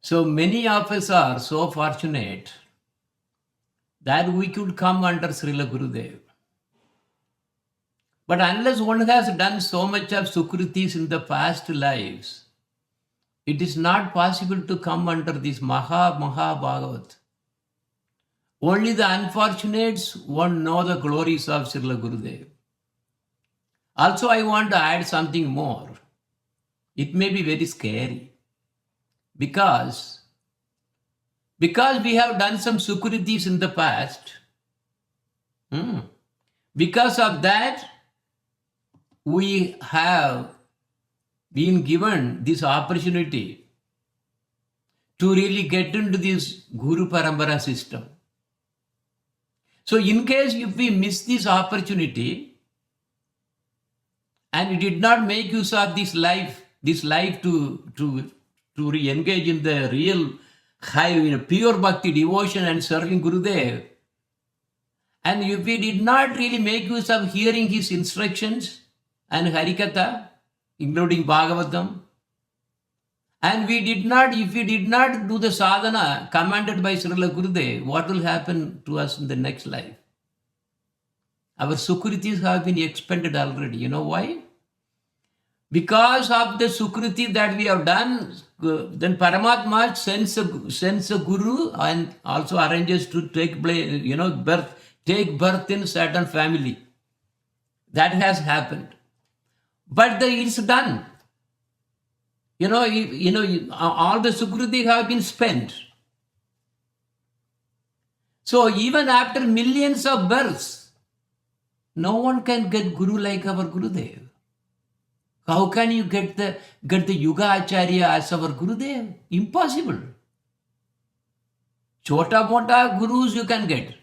So many of us are so fortunate that we could come under Srila Gurudev. But unless one has done so much of Sukritis in the past lives, it is not possible to come under this Maha Bhagavat. Only the unfortunates won't know the glories of Srila Gurudev. Also, I want to add something more. It may be very scary because we have done some Sukritis in the past. Because of that, we have been given this opportunity to really get into this Guru Parampara system. So in case if we miss this opportunity and we did not make use of this life to re-engage in the real high, pure bhakti, devotion and serving Gurudev, and if we did not really make use of hearing his instructions and Harikatha, including Bhagavatam, and if we did not do the sadhana commanded by Srila Gurudev, what will happen to us in the next life? Our Sukritis have been expended already. You know why? Because of the Sukriti that we have done, then Paramatma sends a Guru and also arranges to take birth in certain family. That has happened. But it's done. All the Sukriti have been spent. So even after millions of births, no one can get Guru like our Gurudev. How can you get the Yuga Acharya as our Gurudev? Impossible. Chota mota gurus you can get.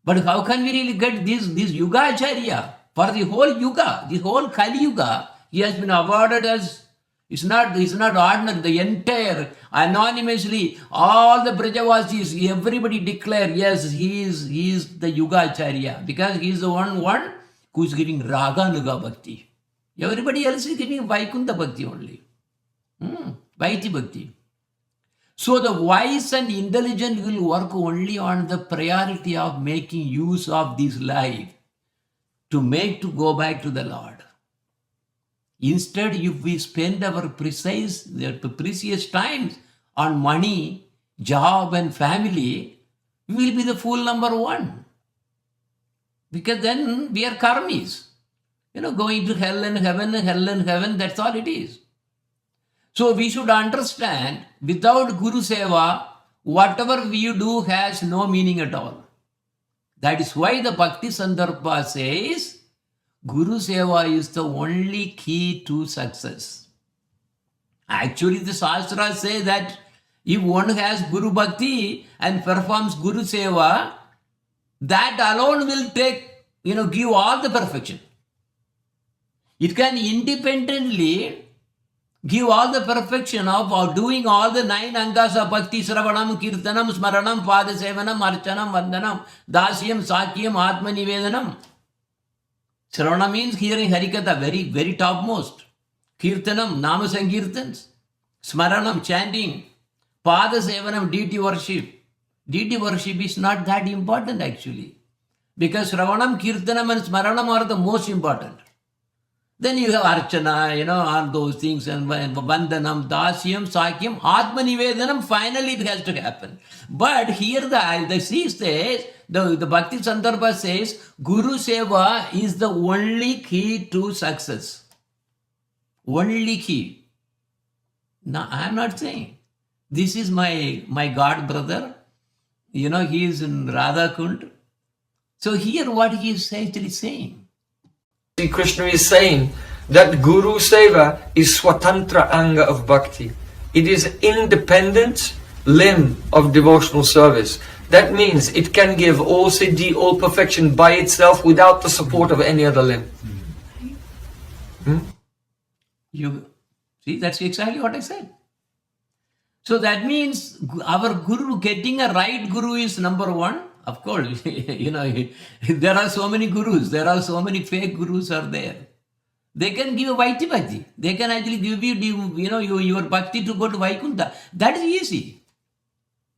But how can we really get this Yuga Acharya? For the whole Yuga, the whole Kali Yuga, he has been awarded as, it's not ordinary, the entire, anonymously, all the Brajavasis, everybody declare, yes, he is the Yuga Acharya, because he is the one who is giving Raganuga Bhakti. Everybody else is giving Vaikuntha Bhakti only. Vaiti Bhakti. So the wise and intelligent will work only on the priority of making use of this life to go back to the Lord. Instead, if we spend our precious times on money, job and family, we will be the fool number one. Because then we are karmis. Going to hell and heaven, that's all it is. So we should understand, without Guru Seva, whatever we do has no meaning at all. That is why the Bhakti Sandarbha says, Guru Seva is the only key to success. Actually, the Shastras say that if one has Guru Bhakti and performs Guru Seva, that alone will give all the perfection. It can independently give all the perfection of doing all the 9 angas of Bhakti, Sravanam, Kirtanam, Smaranam, Padasevanam, Archanam, Vandanam, Dasyam, Sakyam, Atmanivedanam. Sravana means hearing Harikatha, very, very topmost. Kirtanam, Nama Sankirtans. Smaranam, chanting. Padasevanam, deity worship. Deity worship is not that important actually. Because Sravanam, Kirtanam and Smaranam are the most important. Then you have Archana, all those things, and Vandanam, Dasyam, Sakyam, Atmanivedanam, finally it has to happen. But here the C says, the Bhakti Sandarbha says, Guru Seva is the only key to success. Only key. Now, I am not saying. This is my God brother. He is in Radhakund. So here what he is actually saying. Sri Krishna is saying that Guru Seva is Swatantra Anga of Bhakti. It is independent limb of devotional service. That means it can give all siddhi, all perfection by itself without the support of any other limb. You see, that's exactly what I said. So that means our Guru, getting a right Guru is number one. Of course, there are so many gurus. There are so many fake gurus are there. They can give Vaiti Bhakti. They can actually give you, your Bhakti to go to Vaikuntha. That is easy.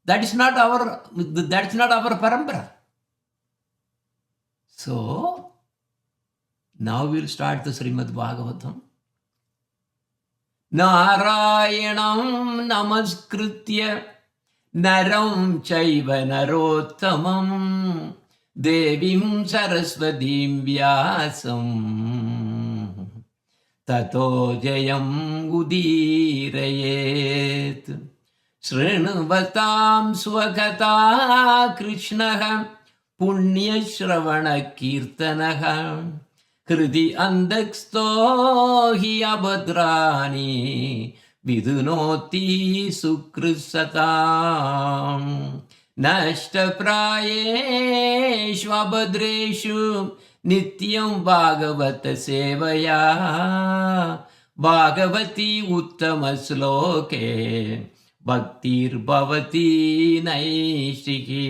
That's not our parampara. So, now we'll start the Srimad Bhagavatam. Narayanam namaskritya naram chaiva narottamam devim saraswatim vyasam tato jayam udirayet shrinavatam swagata krishnaha punyashravana kirtanaha Kriti andaksto hi abhadrani vidunoti sukrisatam nashta prayeshu abhadreshu nityam bhagavata sevaya bhagavati uttamasloke bhaktir bhavati naishiki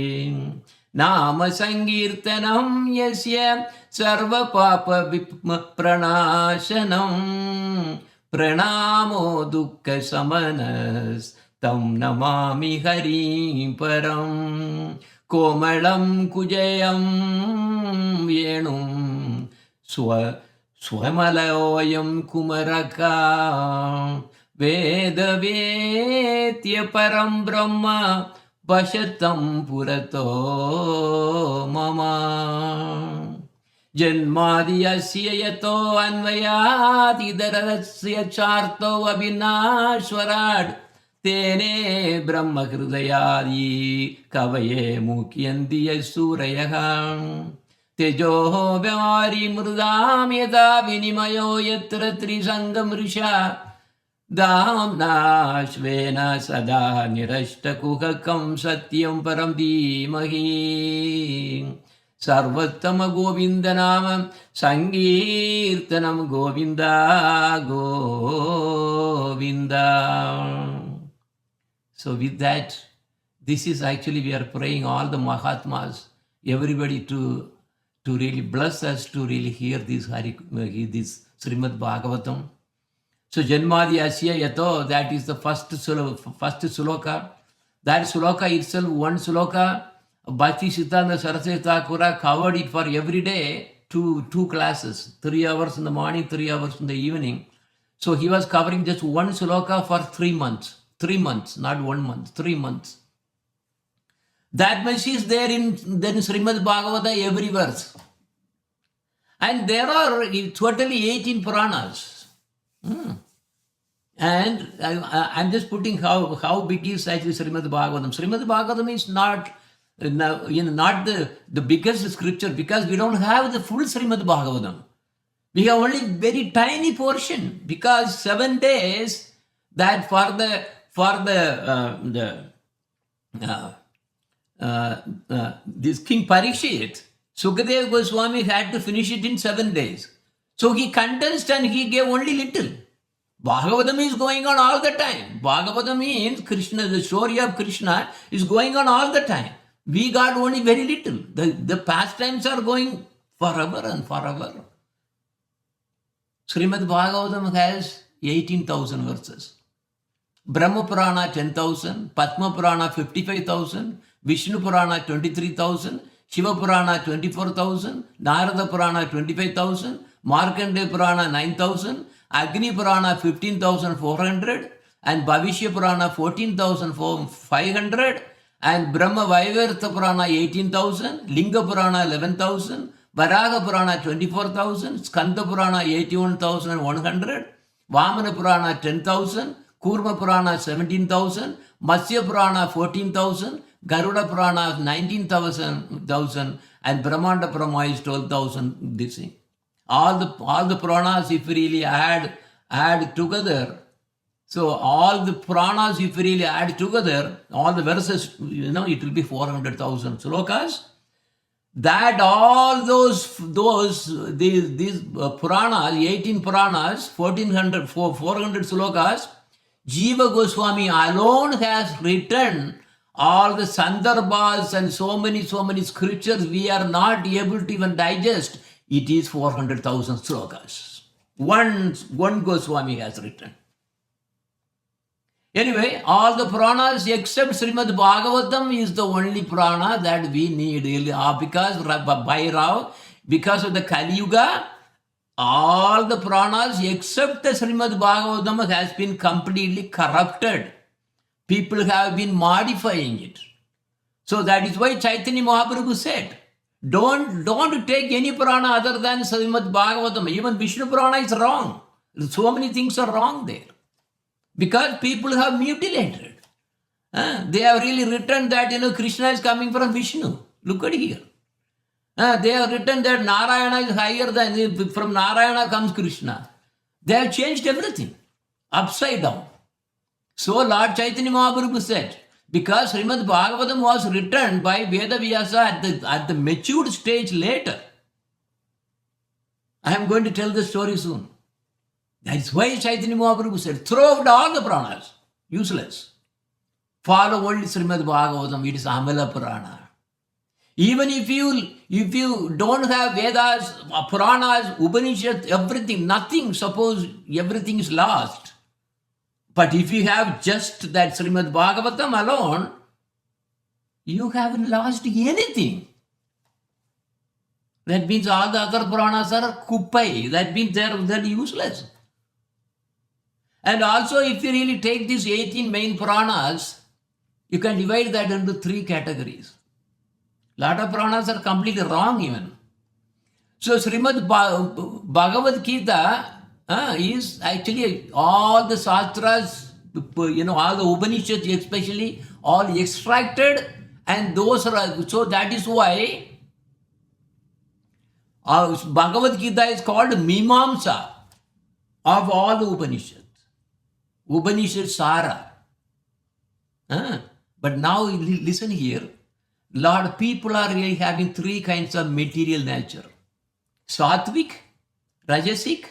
Nama Sankirtanam Yasya Sarva Papa Pranashanam Pranamo Dukkha Samanas Tam Namami Harim Param Komalam Kujayam Yenum Swamalayoyam Kumaraka Veda Vetya Param Brahma Vashatam Purato Mama Janmadiyasya Yato Anvayati Darasya Charto Abhinashwarad Tene Brahma Hrudayadi Kavaye Mukyandiya Surayaham Tejoho Vyamari Murdam Yada Vinimayo Yatra Trisangam Risha Damnashvena sada nirashtakukakam satyam param dhimahi Sarvattama Govindanam Sankirtanam Govinda Govinda. So with that, this is actually we are praying all the Mahatmas, everybody to really bless us to really hear this Srimad Bhagavatam. So Janmadi Asya Yato, that is the first sloka. That sloka itself, one sloka, Bhakti Siddhanta Saraswati Thakura covered it for every day, two classes, 3 hours in the morning, 3 hours in the evening. So he was covering just one sloka for 3 months. 3 months, not 1 month, 3 months. That much is there in Srimad Bhagavata, every verse. And there are totally 18 Puranas. And I'm just putting how big is actually Srimad Bhagavatam. Srimad Bhagavatam is not the biggest scripture because we don't have the full Srimad Bhagavatam. We have only very tiny portion because 7 days that for this King Parikshit, Sukadeva Goswami had to finish it in 7 days. So he condensed and he gave only little. Bhagavatam is going on all the time. Bhagavatam means Krishna, the story of Krishna is going on all the time. We got only very little. The pastimes are going forever and forever. Srimad Bhagavatam has 18,000 verses. Brahma Purana 10,000, Padma Purana 55,000, Vishnu Purana 23,000, Shiva Purana 24,000, Narada Purana 25,000, Markandeya Purana 9,000, Agni Purana 15,400, and Bhavishya Purana 14,500, and Brahma Vaivarta Purana 18,000, Linga Purana 11,000, Varaha Purana 24,000, Skanda Purana 81,100, Vamana Purana 10,000, Kurma Purana 17,000, Matsya Purana 14,000, Garuda Purana 19,000, and Brahmanda Purana is 12,000. This thing. All the Puranas, if we really add together, so all the Puranas, if we really add together, all the verses, it will be 400,000 slokas. That all these Puranas, 18 Puranas, 400 slokas, Jiva Goswami alone has written all the Sandarbhas and so many scriptures we are not able to even digest. It is 400,000 slokas. one Goswami has written. Anyway, all the Puranas except Srimad Bhagavatam is the only Purana that we need really, because of the Kali Yuga, all the Puranas except the Srimad Bhagavatam has been completely corrupted. People have been modifying it. So that is why Chaitanya Mahaprabhu said, don't take any Purana other than Srimad Bhagavatam. Even Vishnu Purana is wrong. So many things are wrong there. Because people have mutilated. They have really written that, Krishna is coming from Vishnu. Look at here. They have written that Narayana is higher than, from Narayana comes Krishna. They have changed everything. Upside down. So Lord Chaitanya Mahaprabhu said, because Srimad Bhagavatam was written by Veda Vyasa at the matured stage later. I am going to tell the story soon. That is why Chaitanya Mahaprabhu said, throw out all the Puranas, useless. Follow only Srimad Bhagavatam, it is Amala Purana. Even if you don't have Vedas, Puranas, Upanishads, everything, nothing, suppose everything is lost. But if you have just that Srimad Bhagavatam alone, you haven't lost anything. That means all the other Puranas are kupai. That means they're useless. And also, if you really take these 18 main Puranas, you can divide that into 3 categories. Lot of Puranas are completely wrong even. So Srimad Bhagavad Gita is actually all the Shastras, all the Upanishads especially, all extracted, and those are, so that is why Bhagavad Gita is called Mimamsa of all the Upanishads. Upanishad Sara. But now listen here. Lord, people are really having 3 kinds of material nature. Sattvic, Rajasic,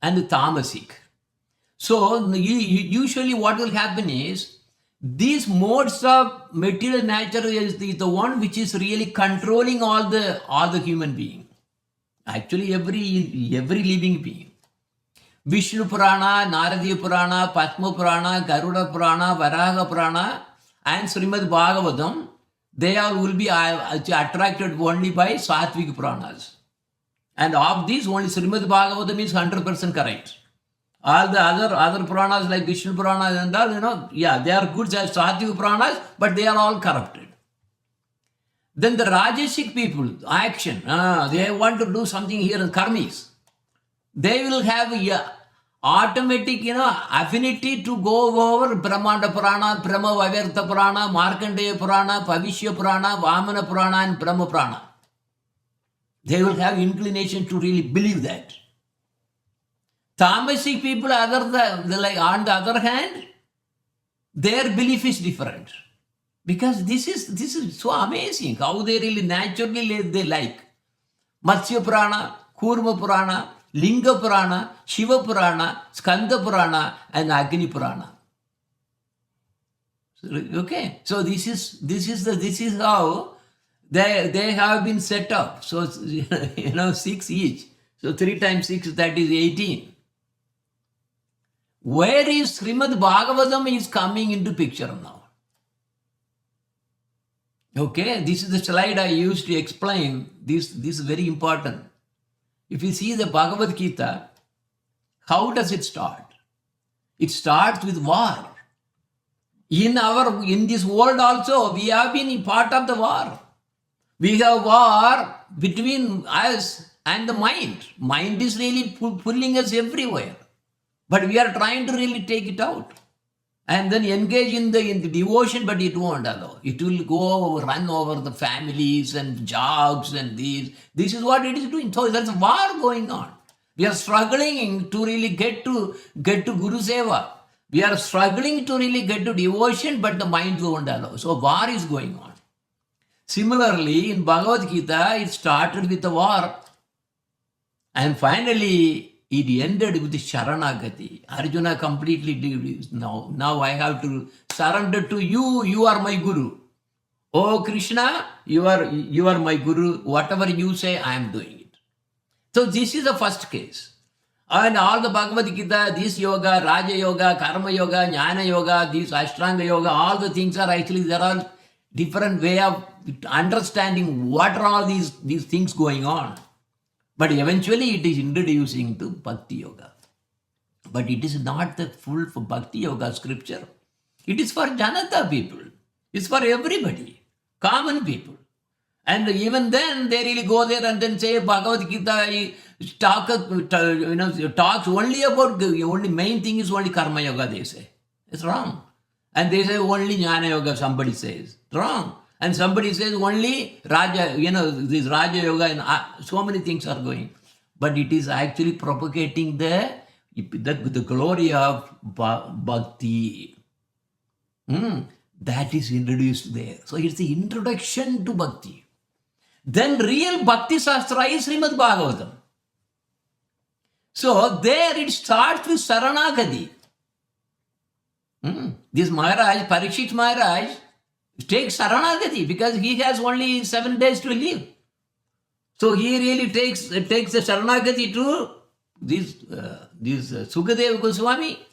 and Tamasic. So usually what will happen is, these modes of material nature is the one which is really controlling all the human being. Actually every living being. Vishnu Purana, Naradiya Purana, Padma Purana, Garuda Purana, Varaha Purana, and Srimad Bhagavatam, they all will be attracted only by Sattvic Puranas. And of these, only Srimad Bhagavatam is 100% correct. All the other Puranas like Vishnu Purana and all, they are good as Sattvic Puranas, but they are all corrupted. Then the Rajasic people, action, they want to do something here in karmis. They will have automatic, affinity to go over Brahmanda Purana, Brahma Vavarta Purana, Markandeya Purana, Pavishya Purana, Vamana Purana, and Brahma Purana. They will have inclination to really believe that. Tamasic people, on the other hand, their belief is different. Because this is so amazing how they really naturally they like. Matsya Purana, Kurma Purana, Linga Purana, Shiva Purana, Skanda Purana, and Agni Purana. Okay, so this is how they have been set up. So 6 each. So 3 times 6, that is 18. Where is Srimad Bhagavatam is coming into picture now? Okay, this is the slide I used to explain. This is very important. If you see the Bhagavad Gita, how does it start? It starts with war. In this world also, we have been part of the war. We have war between us and the mind. Mind is really pulling us everywhere. But we are trying to really take it out. And then engage in the devotion, but it won't allow. It will run over the families and jobs and these. This is what it is doing. So there's a war going on. We are struggling to really get to Guru Seva. We are struggling to really get to devotion, but the mind won't allow. So war is going on. Similarly, in Bhagavad Gita, it started with the war. And finally, it ended with the Sharanagati. Arjuna completely did. Now I have to surrender to you. You are my Guru. Oh Krishna, you are my Guru. Whatever you say, I am doing it. So this is the first case. And all the Bhagavad Gita, this yoga, Raja Yoga, Karma Yoga, Jnana Yoga, this Ashtanga Yoga, all the things are actually, there are different way of understanding what are all these things going on. But eventually it is introducing to Bhakti Yoga. But it is not the full for Bhakti Yoga scripture. It is for Janata people. It's for everybody, common people. And even then, they really go there and then say Bhagavad Gita talks only about, the only main thing is only Karma Yoga, they say. It's wrong. And they say only Jnana Yoga, somebody says. Wrong. And somebody says only Raja, this Raja Yoga, and so many things are going. But it is actually propagating the glory of Bhakti. That is introduced there. So it's the introduction to Bhakti. Then real Bhakti Shastra is Srimad Bhagavatam. So there it starts with Saranagati. This Maharaj, Parikshit Maharaj, takes Saranagati because he has only 7 days to live. So he really takes the Saranagati to this Sukadeva Goswami.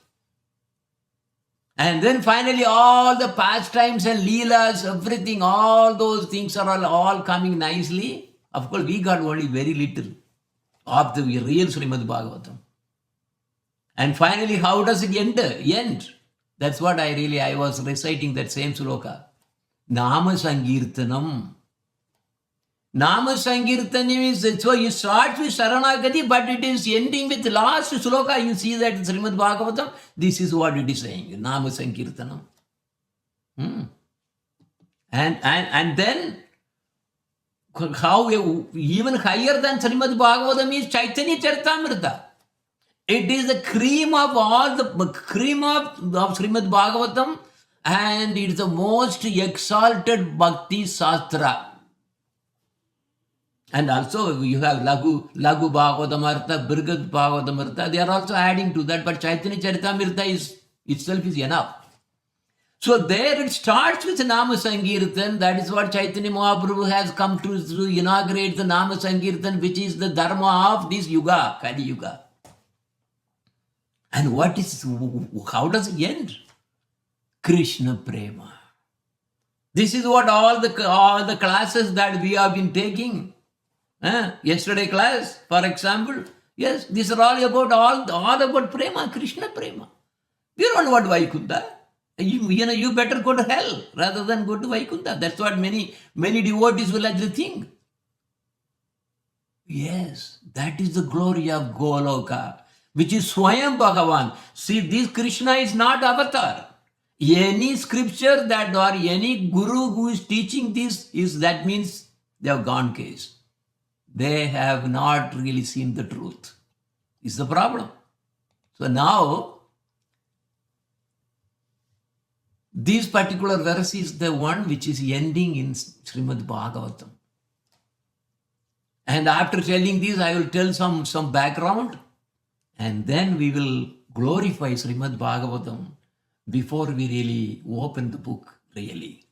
And then finally all the pastimes and leelas, everything, all those things are all coming nicely. Of course, we got only very little of the real Srimad Bhagavatam. And finally, how does it end? That's what I was reciting that same sloka. Nama Sankirtanam. Nama Sankirtanam is, so you start with Saranagati, but it is ending with the last sloka. You see that in Srimad Bhagavatam, this is what it is saying, Nama Sankirtanam. And then, how even higher than Srimad Bhagavatam is Chaitanya Charitamrita. It is the cream of all the cream of Srimad Bhagavatam, and it is the most exalted Bhakti Shastra. And also you have Lagu Bhagavatamrita, Brigad Bhagavatamrita, they are also adding to that, but Chaitanya Charitamrita itself is enough. So there it starts with Nama Sankirtan. That is what Chaitanya Mahaprabhu has come to inaugurate the Nama Sankirtan, which is the dharma of this Yuga, Kali Yuga. And how does it end? Krishna Prema. This is what all the classes that we have been taking. Yesterday class, for example, yes, these are all about Prema, Krishna Prema. We don't want Vaikuntha. You better go to hell rather than go to Vaikuntha. That's what many devotees will actually think. Yes, that is the glory of Goloka, which is Swayam Bhagavan. See, this Krishna is not avatar. Any scripture that or any guru who is teaching this that means they have gone case. They have not really seen the truth. It's the problem. So now, this particular verse is the one which is ending in Srimad Bhagavatam. And after telling this, I will tell some background, and then we will glorify Srimad Bhagavatam before we really open the book, really.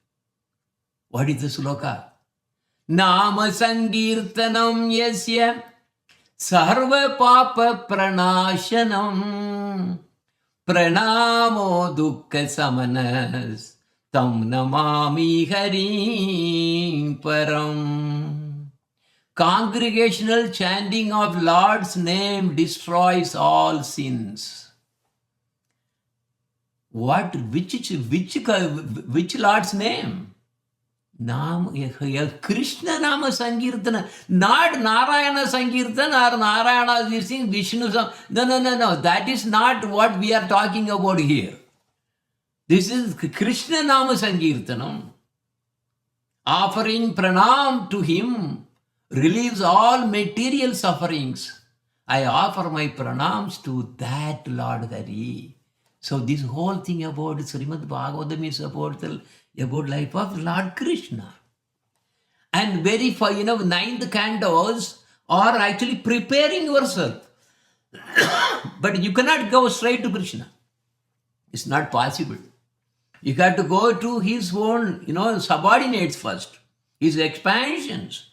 What is the sloka? Nama Sankirtanam yasya sarva papa pranashanam pranamo dukkha samanas tam namami harim param. Congregational chanting of Lord's name destroys all sins. What? Which Lord's name? Krishna Nama Sankirtana, not Narayana Sankirtana or Narayana is saying Vishnu. No. That is not what we are talking about here. This is Krishna Nama Sankirtanam. Offering pranam to him relieves all material sufferings. I offer my pranams to that Lord Hari. So this whole thing about Srimad Bhagavatam is about life of Lord Krishna. And very for 9th cantos are actually preparing yourself. But you cannot go straight to Krishna. It's not possible. You have to go to his own, subordinates first, his expansions.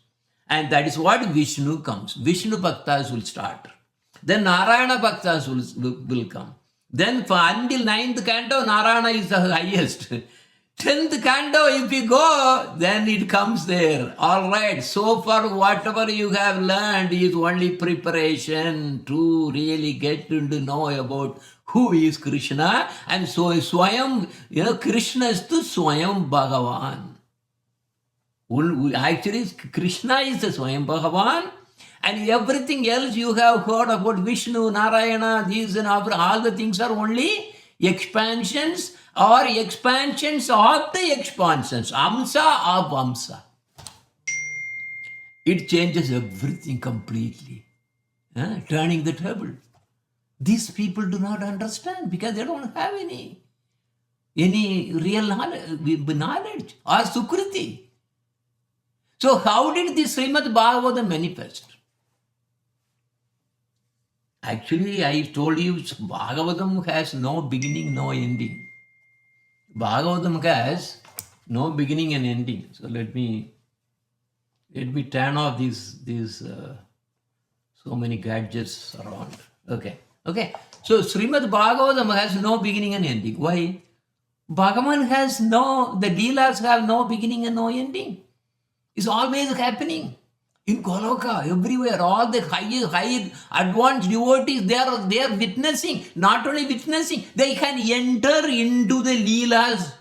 And that is what Vishnu comes. Vishnu Bhaktas will start. then Narayana Bhaktas will come. Then until 9th canto, Narayana is the highest. 10th canto, if you go, then it comes there. All right, so far whatever you have learned is only preparation to really get to know about who is Krishna. And so Swayam, Krishna is to Swayam Bhagavan. Actually, Krishna is the Swayam Bhagavan. And everything else you have heard about Vishnu, Narayana, these and all the things are only expansions or expansions of the expansions. Amsa of Amsa. It changes everything completely. Turning the table. These people do not understand because they don't have any real knowledge or Sukriti. So how did this Srimad Bhagavatam manifest? Actually, I told you Bhagavatam has no beginning, no ending. Bhagavatam has no beginning and ending. So let me turn off these so many gadgets around. Okay. So Srimad Bhagavatam has no beginning and ending. Why? Bhagavan the Leelas have no beginning and no ending. It's always happening. In Goloka, everywhere, all the high advanced devotees, they are witnessing. Not only witnessing, they can enter into the Leelas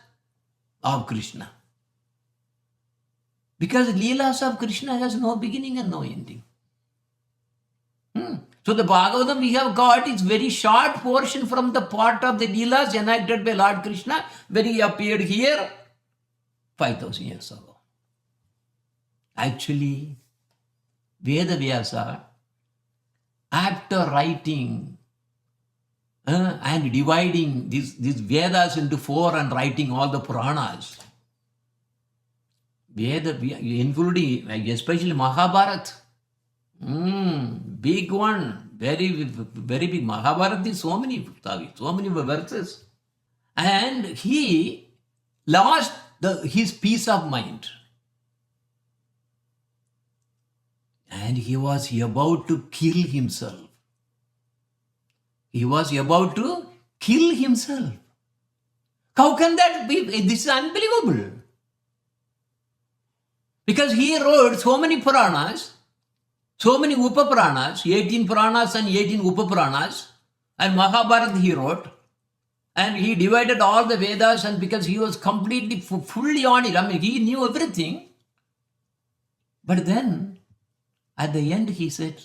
of Krishna. Because Leelas of Krishna has no beginning and no ending. So the Bhagavatam we have got is very short portion from the part of the Leelas enacted by Lord Krishna when he appeared here 5,000 years ago. Actually, Vedavyasa, after writing and dividing these Vedas into 4 and writing all the Puranas, including especially Mahabharata, big one, very, very big. Mahabharata is so many verses. And he lost his peace of mind. And he was about to kill himself. How can that be? This is unbelievable. Because he wrote so many Puranas, so many Upapuranas, 18 Puranas and 18 Upapuranas, and Mahabharata he wrote, and he divided all the Vedas, and because he was completely, fully on it, I mean, he knew everything. But then, at the end, he said,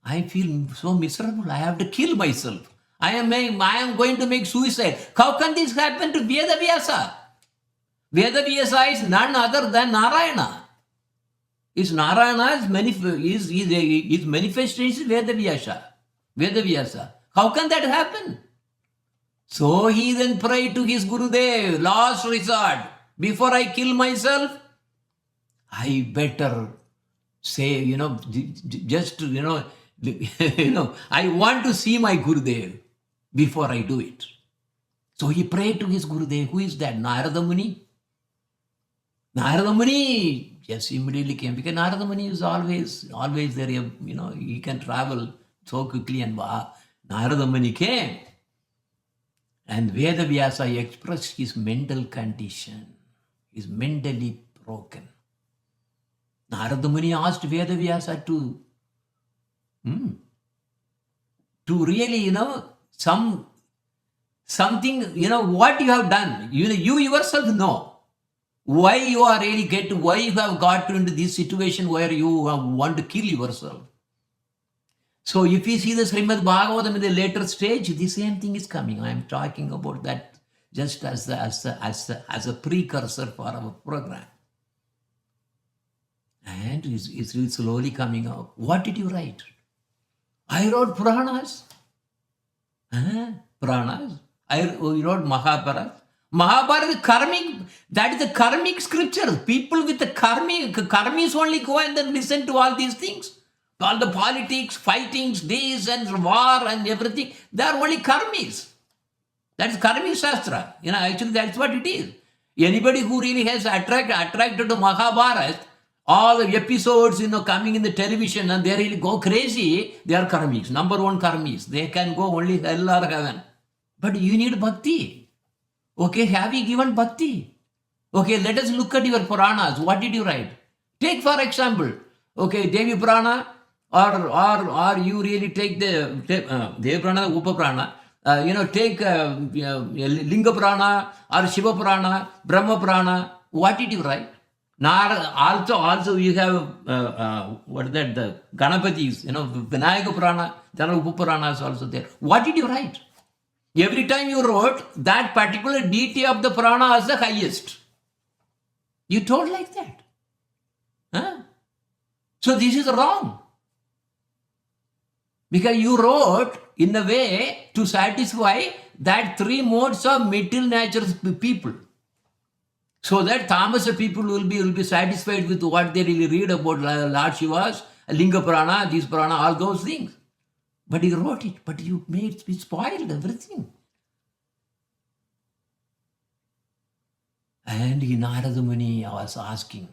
I feel so miserable. I have to kill myself. I am going to make suicide. How can this happen to Vedavyasa? Vedavyasa is none other than Narayana. Is Narayana's manifestation Vedavyasa. How can that happen? So he then prayed to his Gurudev, last resort, before I kill myself, I better say, I want to see my Gurudev before I do it. So he prayed to his Gurudev. Who is that? Narada Muni. Narada Muni, yes, immediately came, because Narada Muni is always there, he can travel so quickly, and Narada Muni came. And Vedavyasa expressed his mental condition, is mentally broken. Narada Muni asked Vedavyasa to really, something, what you have done. You yourself know why you are really why you have got into this situation where you want to kill yourself. So if you see the Srimad Bhagavatam in the later stage, the same thing is coming. I am talking about that just as a precursor for our program. And it's slowly coming out. What did you write? I wrote Puranas. Puranas. I wrote Mahabharata. Mahabharata, karmic, that is the karmic scripture. People with the karmis only go and then listen to all these things. All the politics, fightings, this and war and everything, they are only karmis. That's karmic shastra. Actually that's what it is. Anybody who really has attracted to Mahabharata all the episodes, coming in the television and they really go crazy, they are karmis, number one karmis. They can go only hell or heaven. But you need bhakti. Okay, have you given bhakti? Okay, let us look at your Puranas. What did you write? Take for example, okay, Devi Purana, or you really take the Devi Purana, Upa Purana, take Linga Purana or Shiva Purana, Brahma Purana. What did you write? Also you have what is that? The Ganapatis, Vinayaka Purana, there are Upa Puranas also there. What did you write? Every time you wrote, that particular deity of the Purana is the highest. You told like that. Huh? So this is wrong. Because you wrote in a way to satisfy that three modes of material nature people. So that Tamasa people will be satisfied with what they really read about Lord Shiva's, Linga Purana, this Purana, all those things. But you wrote it, but you spoiled everything. And Narada Muni was asking,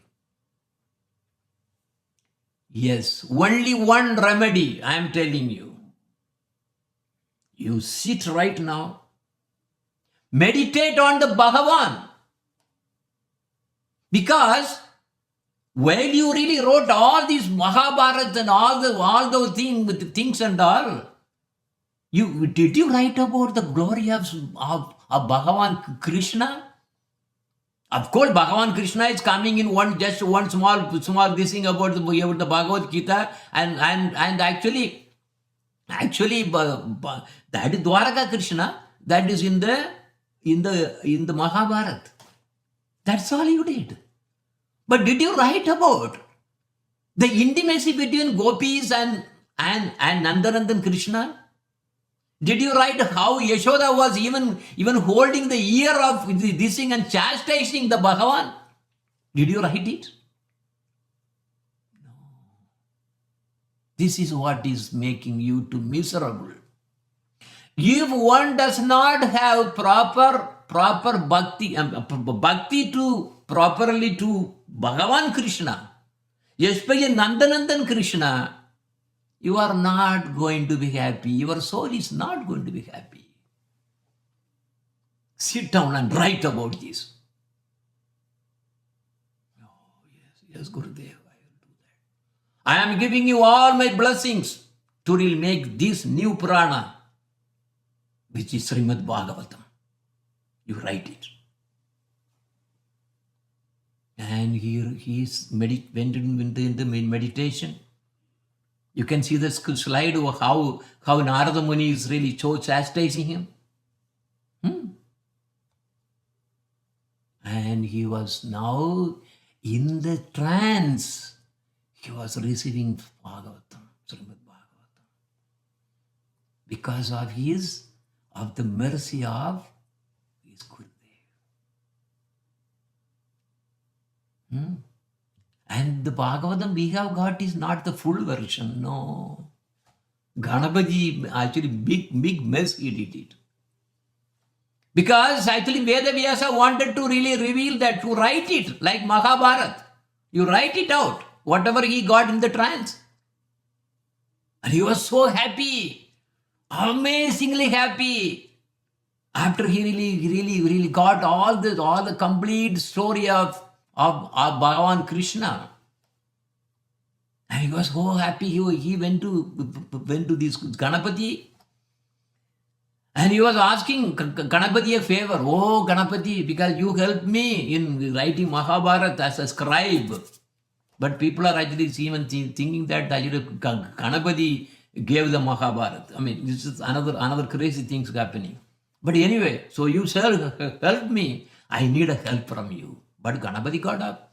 yes, only one remedy, I am telling you. You sit right now, meditate on the Bhagavan. Because while you really wrote all these Mahabharata and all those things and all, did you write about the glory of Bhagavan Krishna? Of course, Bhagavan Krishna is coming in one small this thing about the Bhagavad Gita, and actually that is Dwaraka Krishna, that is in the Mahabharata. That's all you did. But did you write about the intimacy between gopis and Nandanandan Krishna? Did you write how Yashoda was even holding the ear of this thing and chastising the Bhagavan? Did you write it? No. This is what is making you too miserable. If one does not have proper bhakti, bhakti to properly to Bhagavan Krishna, especially Nandanandan Krishna, you are not going to be happy. Your soul is not going to be happy. Sit down and write about this. Oh, yes, Gurudev, I will do that. I am giving you all my blessings to really make this new Purana, which is Srimad Bhagavatam. You write it. And here he went into the meditation. You can see the slide of how Narada Muni is really chastising him. And he was now in the trance. He was receiving Bhagavatam, Srimad Bhagavatam. Because of the mercy of his Gurudev. And the Bhagavatam we have got is not the full version, no. Ganapati actually big mess he did it. Because actually Vedavyasa wanted to really reveal that, to write it like Mahabharata. You write it out, whatever he got in the trance. And he was so happy, amazingly happy. After he really got all the complete story of Bhagavan Krishna. And he was so happy. He went to this Ganapati. And he was asking Ganapati a favor. Oh, Ganapati, because you helped me in writing Mahabharata as a scribe. But people are actually even thinking that Ganapati gave the Mahabharata. I mean, this is another crazy things happening. But anyway, so you help me. I need a help from you. But Ganapati got up.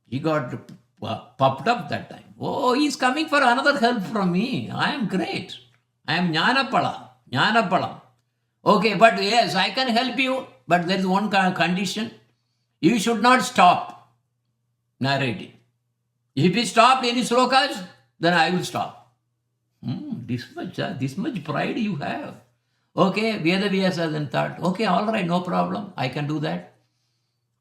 He got popped up that time. Oh, he's coming for another help from me. I am great. I am Jnanapalam. Okay, but yes, I can help you. But there is one condition. You should not stop narrating. If you stop any slokas, then I will stop. This much pride you have. Okay, Vedavyasa then thought, okay, all right, no problem. I can do that.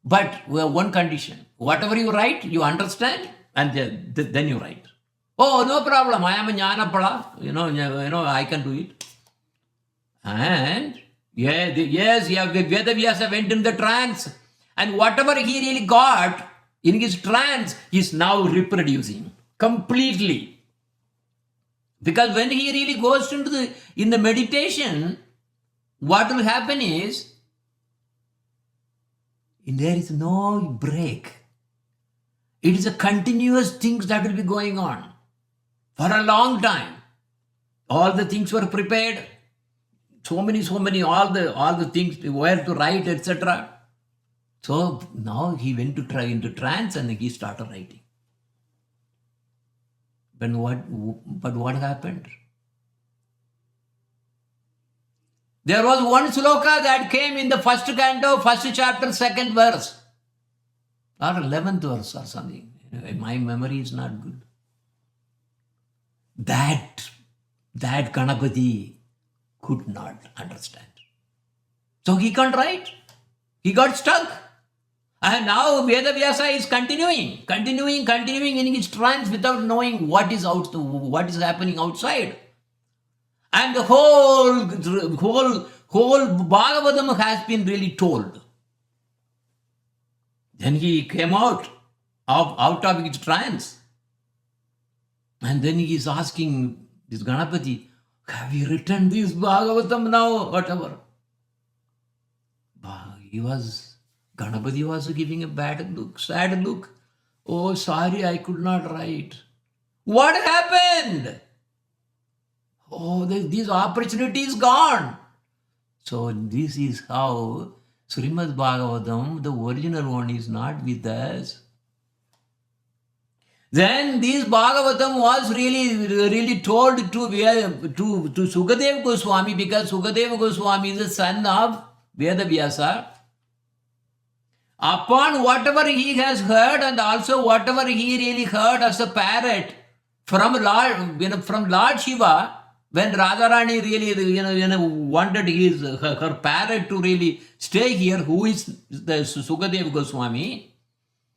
But one condition, whatever you write, you understand, and then you write. Oh, no problem. I am a Jnanapala. I can do it. And yes, Vedavyasa went in the trance. And whatever he really got in his trance, he is now reproducing completely. Because when he really goes into in the meditation, what will happen is, there is no break. It is a continuous things that will be going on for a long time. All the things were prepared. So many, all the things where to write, etc. So now he went to try into trance and he started writing. But what happened? There was one sloka that came in the first canto, first chapter, second verse, or 11th verse or something. My memory is not good. That Ganapati could not understand. So he can't write. He got stuck. And now Vedavyasa is continuing in his trance without knowing what is happening outside. And the whole Bhagavatam has been really told. Then he came out of his trance. And then he is asking this Ganapati, have you written this Bhagavatam now? Whatever. Ganapati was giving a bad look, sad look. Oh, sorry, I could not write. What happened? Oh, this opportunity is gone. So this is how Srimad Bhagavatam, the original one, is not with us. Then this Bhagavatam was really told to Sukadeva Goswami, because Sukadeva Goswami is the son of Vedavyasa. Upon whatever he has heard, and also whatever he really heard as a parrot from Lord Shiva, when Radharani really wanted her parrot to really stay here, who is the Sukadeva Goswami,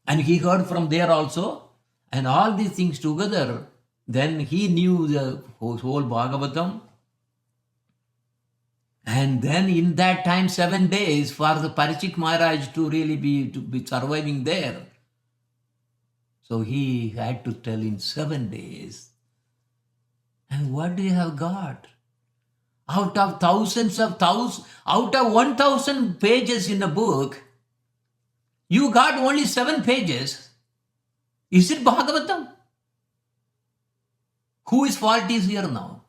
and he heard from there also, and all these things together, then he knew the whole Bhagavatam. And then in that time, 7 days for the Parikshit Maharaj to really be surviving there. So he had to tell in 7 days. And what do you have got? Out of 1,000 pages in a book, you got only 7 pages. Is it Bhagavatam? Whose fault is here now?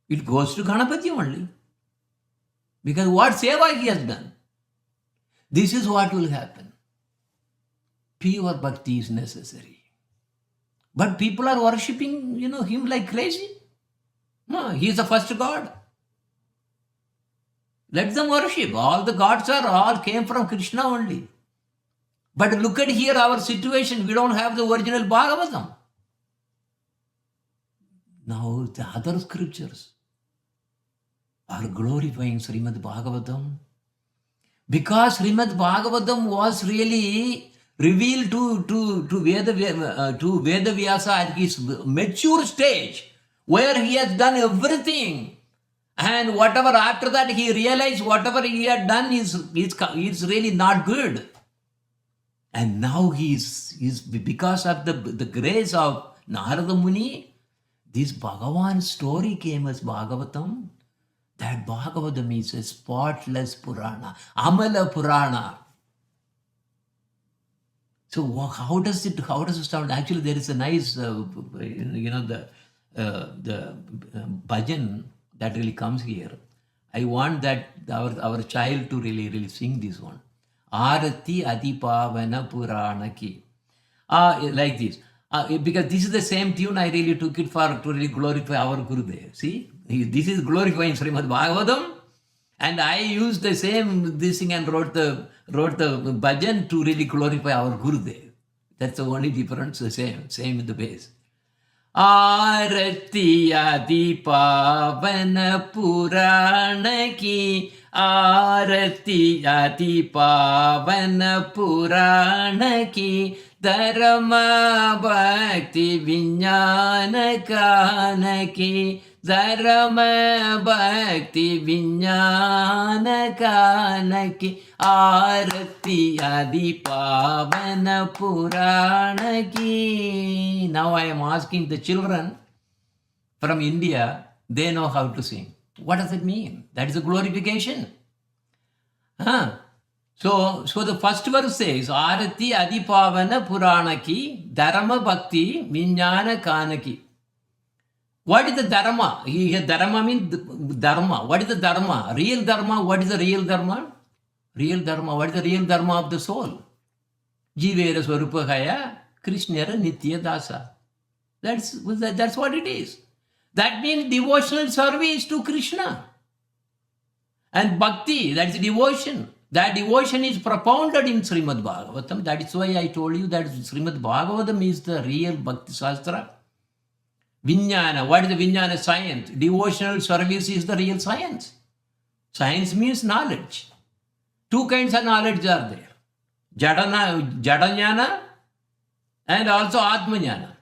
It goes to Ganapati only. Because what seva he has done? This is what will happen. Pure bhakti is necessary. But people are worshipping, him like crazy. No, he is the first God. Let them worship. All the gods all came from Krishna only. But look at here our situation. We don't have the original Bhagavatam. Now the other scriptures are glorifying Srimad Bhagavatam. Because Srimad Bhagavatam was really revealed to Vedavyasa at his mature stage, where he has done everything. And whatever after that he realized whatever he had done is really not good. And now he's because of the grace of Narada Muni, this Bhagavan story came as Bhagavatam. That Bhagavatam is a spotless Purana, Amala Purana. So how does it sound? Actually, there is a nice, the bhajan that really comes here. I want that our child to really sing this one. Arati Adipavana Purana ki. Like this. Because this is the same tune I really took it to really glorify our Gurudev. See, this is glorifying Srimad Bhagavatam, and I used the same this thing and wrote the bhajan to really glorify our Gurudev. That's the only difference. The same in the base. Arati Adipavana Purana ki, आरती अति पावन पुराण की, धर्म भक्ति विज्ञान कान की, धर्म भक्ति विज्ञान कान की, आरती आदि पावन पुराण की. Now I am asking the children from India, they know how to sing. What does it mean? That is a glorification. So the first verse says, Arati Adipavana Puranaki, Dharma Bhakti Vijnana Kanaki. What is the Dharma? Here Dharma means Dharma. What is the Dharma? Real Dharma. What is the real Dharma? Real Dharma. What is the real Dharma of the soul? Jivera Swarupakaya, Krishnera Nitya Dasa. That's what it is. That means devotional service to Krishna. And bhakti, that's devotion. That devotion is propounded in Srimad Bhagavatam. That is why I told you that Srimad Bhagavatam is the real Bhakti Shastra. Vijnana, what is the Vijnana? Science. Devotional service is the real science. Science means knowledge. Two kinds of knowledge are there. Jadanyana and also Atmanyana.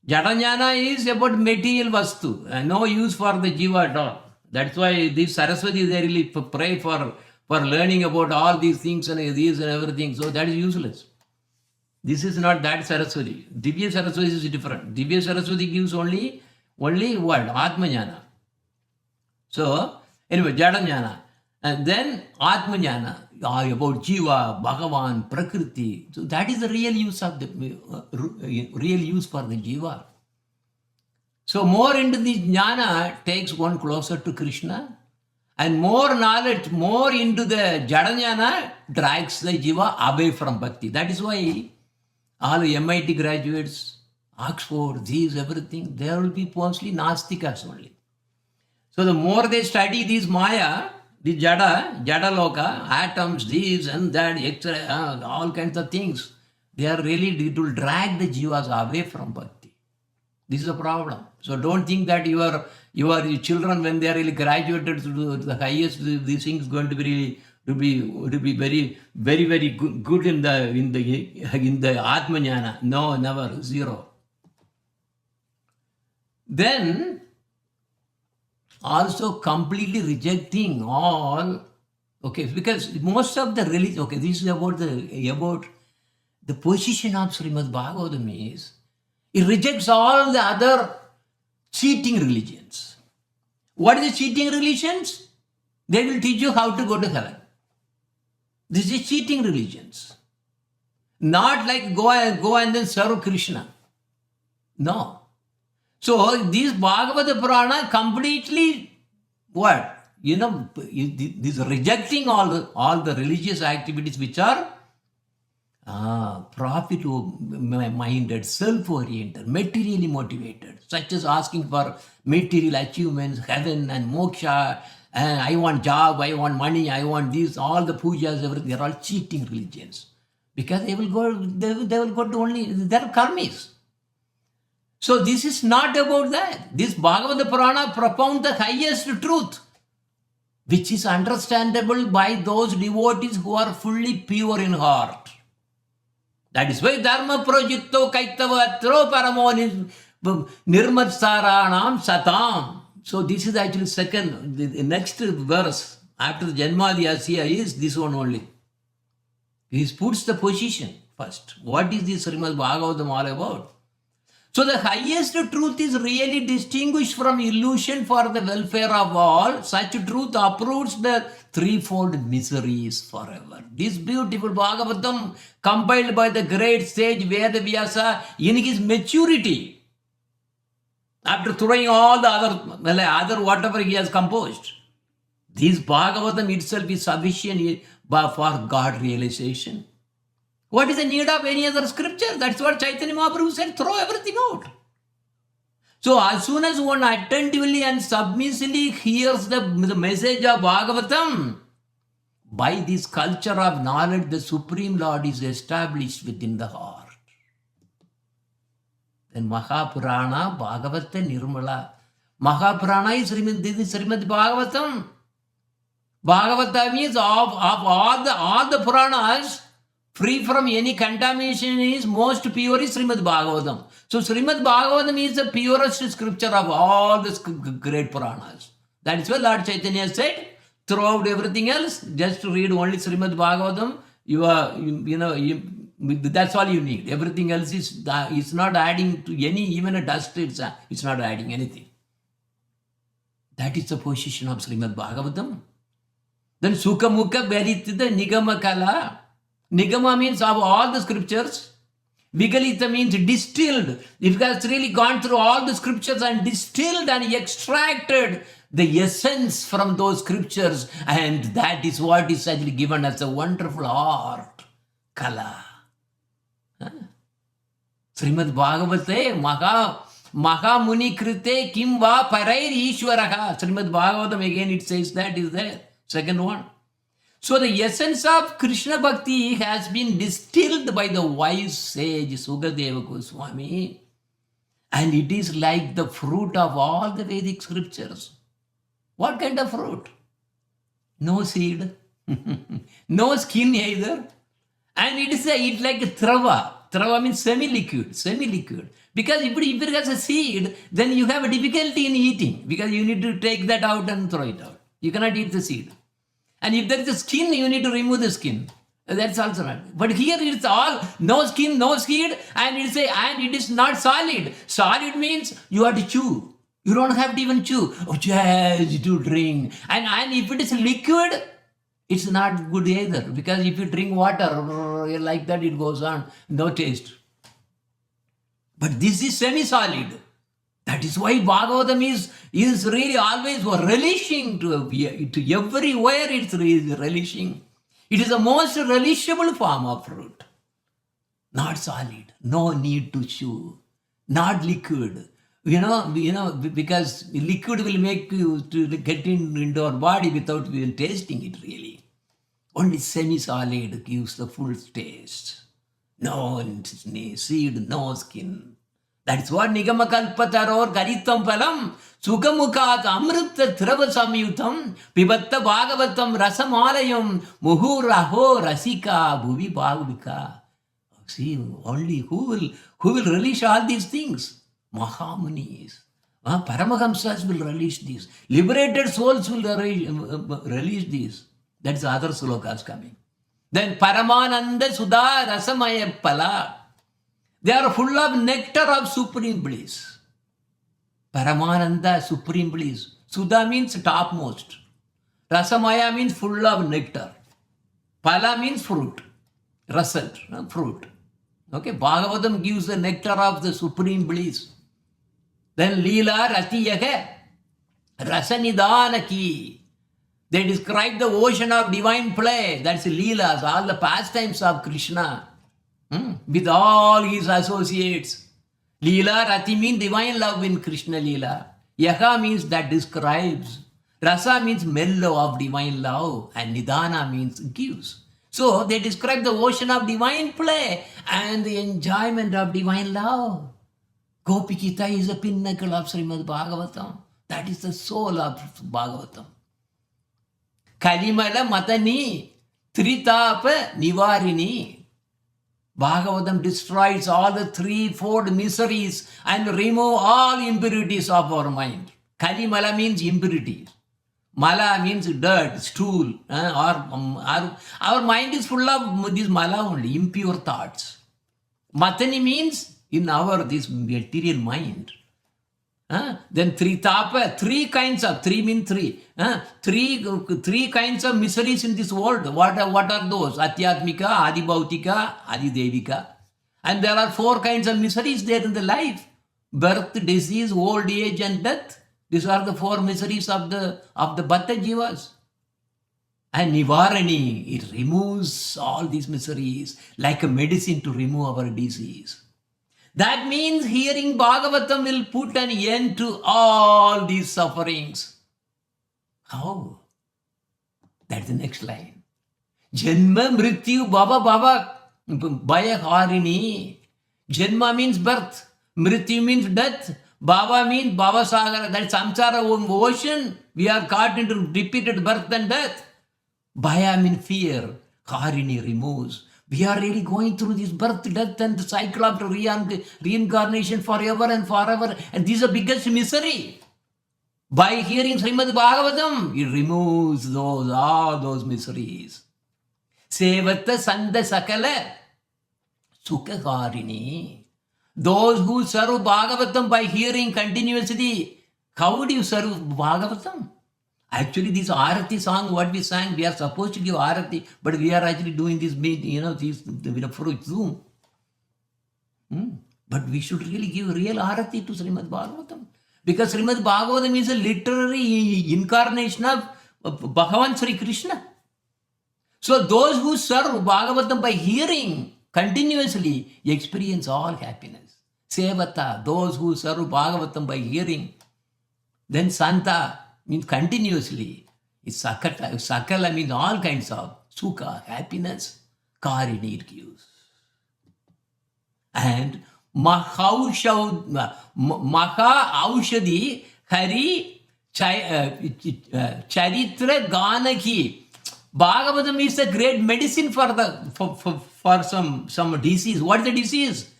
Jadanyana is about material vastu, no use for the jiva at all. That's why this Saraswati, they really pray for learning about all these things and these and everything. So that is useless. This is not that Saraswati. Divya Saraswati is different. Divya Saraswati gives only what? Atmanyana. So anyway, Jadanyana. And then Atmanyana, about Jiva, Bhagavan, Prakriti. So that is the real use of the real use for the Jiva. So more into this jnana takes one closer to Krishna, and more knowledge, more into the Jadanyana drags the Jiva away from Bhakti. That is why all MIT graduates, Oxford, these everything, they will be mostly Nastikas only. So the more they study this Maya, the Jada Loka, atoms, these and that, all kinds of things, they are really, it will drag the jivas away from Bhakti. This is a problem. So don't think that your children, when they are really graduated to the highest, these things going to be really, to be very, very, very good in the Atmanyana. No, never, zero. Then also completely rejecting all, okay, because most of the religion, okay, this is about the position of Srimad Bhagavatam is, it rejects all the other cheating religions. What is the cheating religions? They will teach you how to go to heaven. This is cheating religions. Not like go and then serve Krishna. No. So this Bhagavata Purana completely what? This rejecting all the religious activities which are profit-minded, self-oriented, materially motivated, such as asking for material achievements, heaven and moksha, and I want job, I want money, I want this, all the pujas, everything. They are all cheating religions because they will go to only their karmis. So this is not about that. This Bhagavata Purana propounds the highest truth, which is understandable by those devotees who are fully pure in heart. That is why Dharma Projikto Kaitava Atro Paramo Nirmatsaranam Satam. So this is actually the next verse after the Janmadi Asya is this one only. He puts the position first. What is this Srimad Bhagavatam all about? So the highest truth is really distinguished from illusion for the welfare of all. Such truth uproots the threefold miseries forever. This beautiful Bhagavatam, compiled by the great sage Vedavyasa in his maturity, after throwing all the other whatever he has composed, this Bhagavatam itself is sufficient for God realization. What is the need of any other scripture? That's what Chaitanya Mahaprabhu said, throw everything out. So as soon as one attentively and submissively hears the message of Bhagavatam, by this culture of knowledge, the Supreme Lord is established within the heart. Then Mahapurana, Bhagavata, Nirmala. Mahapurana is Srimad Bhagavatam. Bhagavata means of all the Puranas, free from any contamination is most pure is Srimad Bhagavatam. So Srimad Bhagavatam is the purest scripture of all the great Puranas. That is why Lord Chaitanya said, throughout everything else, just to read only Srimad Bhagavatam, that's all you need. Everything else is not adding to any, even a dust, it's not adding anything. That is the position of Srimad Bhagavatam. Then Sukha Mukha Veritita Nigama Kala. Nigama means of all the scriptures. Vigalita means distilled. If he has really gone through all the scriptures and distilled and extracted the essence from those scriptures, and that is what is actually given as a wonderful art. Kala. Srimad Bhagavate Mahamuni Krite Kimva Parair Ishwaraha. Srimad Bhagavatam again it says that is there. Second one. So the essence of Krishna Bhakti has been distilled by the wise sage Sukadeva Goswami, and it is like the fruit of all the Vedic scriptures. What kind of fruit? No seed, no skin either, and it's like a trava. Trava means semi-liquid. Because if it has a seed, then you have a difficulty in eating because you need to take that out and throw it out. You cannot eat the seed. And if there is a skin, you need to remove the skin. That's also not. But here it's all no skin, no seed, and it is not solid. Solid means you have to chew. You don't have to even chew. Oh, just to drink. And if it is liquid, it's not good either. Because if you drink water like that, it goes on. No taste. But this is semi-solid. That is why Bhagavatam is really always relishing to everywhere it's relishing. It is the most relishable form of fruit. Not solid, no need to chew, not liquid. Because liquid will make you to get into our body without even tasting it really. Only semi-solid gives the full taste. No seed, no skin. That's what Nigama Kalpataror Garitam Palam Sukamukat Amrita Trava Samyutam Pibatta Bhagavatam Rasamalayam Muhuraho Rasika Bhuvi Bhagavika. See, only who will relish all these things? Mahamunis. Paramahamsas will relish these. Liberated souls will relish these. That's the other slokas coming. Then Paramananda Sudha Rasamaya Pala. They are full of nectar of supreme bliss. Paramananda, supreme bliss. Sudha means topmost. Rasamaya means full of nectar. Pala means fruit. Rasat, fruit. Okay, Bhagavatam gives the nectar of the supreme bliss. Then Leela Ratiyaha, Rasanidanaki. They describe the ocean of divine play. That's Leelas, all the pastimes of Krishna. With all his associates. Leela, Rati means divine love in Krishna Leela. Yaha means that describes. Rasa means mellow of divine love. And Nidana means gives. So they describe the ocean of divine play and the enjoyment of divine love. Gopikita is the pinnacle of Srimad Bhagavatam. That is the soul of Bhagavatam. Kalimala Matani, Tritapa Nivarini. Bhagavatam destroys all the threefold miseries and remove all impurities of our mind. Kalimala means impurities. Mala means dirt, stool. Our mind is full of this mala only, impure thoughts. Matani means in this material mind. Then tritapa, three kinds of miseries in this world. What are those? Atyatmika, Adibhautika, Adidevika. And there are 4 kinds of miseries there in the life. Birth, disease, old age and death. These are the 4 miseries of the Bhatta Jivas. And Nivarani, it removes all these miseries like a medicine to remove our disease. That means hearing Bhagavatam will put an end to all these sufferings. How? That's the next line. Janma Mrityu Baba Bhaya Harini. Janma means birth. Mrityu means death. Baba means Baba Sagara. That's samsara ocean. We are caught into repeated birth and death. Bhaya means fear. Harini removes. We are really going through this birth, death, and the cycle of reincarnation forever and forever. And this is the biggest misery. By hearing Srimad Bhagavatam, it removes all those miseries. Sevata Sanda Sakala Sukhaharini. Those who serve Bhagavatam by hearing continuously, how do you serve Bhagavatam? Actually, this Arati song, what we sang, we are supposed to give Arati, but we are actually doing this, for Zoom. But we should really give real Arati to Srimad Bhagavatam. Because Srimad Bhagavatam is a literary incarnation of Bhagavan Sri Krishna. So those who serve Bhagavatam by hearing continuously experience all happiness. Sevata, those who serve Bhagavatam by hearing. Then Santa means continuously. It's Sakata. Sakala means all kinds of sukha, happiness. Karini it gives. And Maha Aushadi Hari Charitra Ganaki. Bhagavatam is a great medicine for some disease. What is the disease?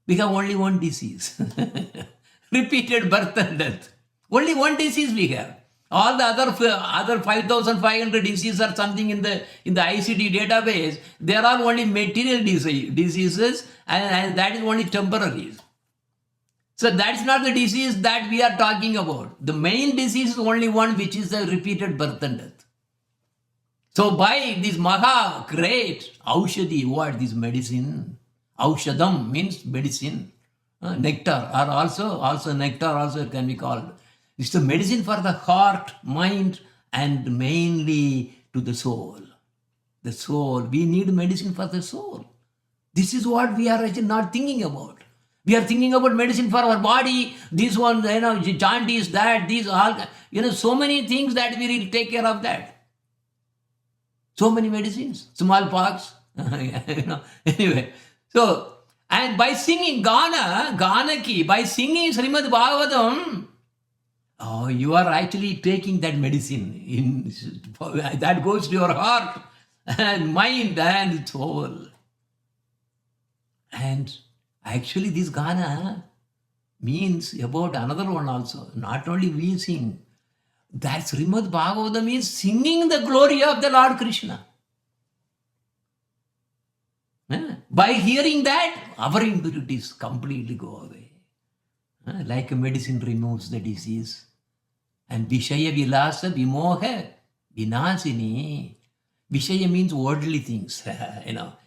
We have only one disease. Repeated birth and death. Only one disease we have. All the other 5,500 diseases or something in the ICD database, they are all only material diseases, and that is only temporary. So that is not the disease that we are talking about. The main disease is only one, which is the repeated birth and death. So by this Maha great Aushadi, what this medicine? Aushadam means medicine. Nectar, or also nectar also can be called. It's the medicine for the heart, mind, and mainly to the soul. The soul. We need medicine for the soul. This is what we are actually not thinking about. We are thinking about medicine for our body. This one, jaundice, that, these all, so many things that we will take care of that. So many medicines, smallpox, Anyway, so, and by singing Ganaki, by singing Srimad Bhagavatam, you are actually taking that medicine that goes to your heart and mind and soul. And actually this Gana means about another one also. Not only we sing, that Srimad Bhagavatam is singing the glory of the Lord Krishna. By hearing that, our impurities completely go away. Like a medicine removes the disease. And Vishaya Vilasa Vimoha Vinasini. Vishaya means worldly things,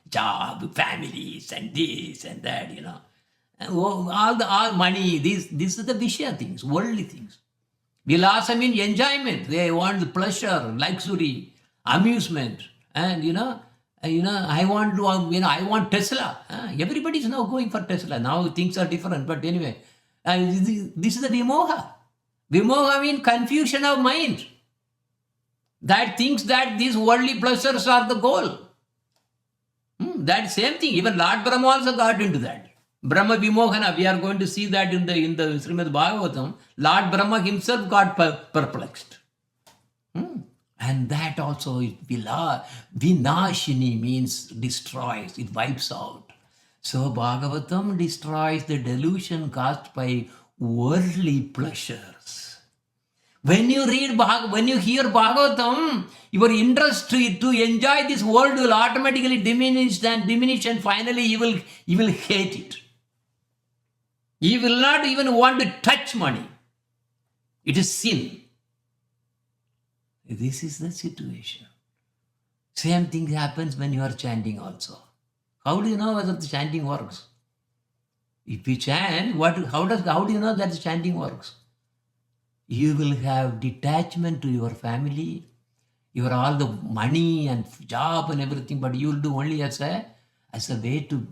job, families, and this and that, all money, this is the Vishaya things, worldly things. Vilasa means enjoyment. They want the pleasure, luxury, amusement, and I want Tesla. Everybody is now going for Tesla. Now things are different, but anyway, this is the Vimoha. Vimoha means confusion of mind. That thinks that these worldly pleasures are the goal. That same thing. Even Lord Brahma also got into that. Brahma Vimohana, we are going to see that in the Srimad Bhagavatam. Lord Brahma himself got perplexed. And that also is Vinashini means destroys, it wipes out. So Bhagavatam destroys the delusion caused by worldly pleasures. When you hear Bhagavatam, your interest to enjoy this world will automatically diminish, and finally you will hate it. You will not even want to touch money. It is sin. This is the situation. Same thing happens when you are chanting also. How do you know whether the chanting works? If you chant, how do you know that the chanting works? You will have detachment to your family, your all the money and job and everything, but you will do only as a way to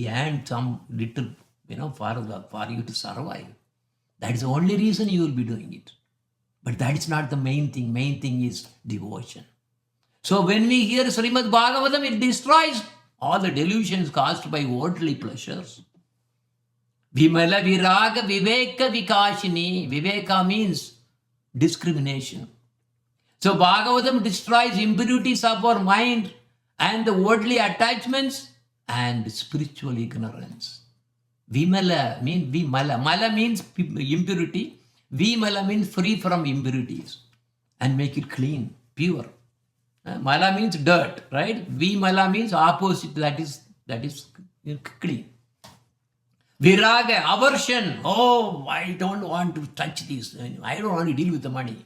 earn some little, for you to survive. That is the only reason you will be doing it. But that is not the main thing. Main thing is devotion. So when we hear Srimad Bhagavatam, it destroys all the delusions caused by worldly pleasures. Vimala Viraga Viveka Vikashini. Viveka means discrimination. So Bhagavatam destroys impurities of our mind and the worldly attachments and spiritual ignorance. Vimala means Vimala. Mala means impurity. Vimala means free from impurities and make it clean, pure. Mala means dirt, right? Vimala means opposite, that is clean. Viraga, aversion. Oh, I don't want to touch this. I don't want to deal with the money.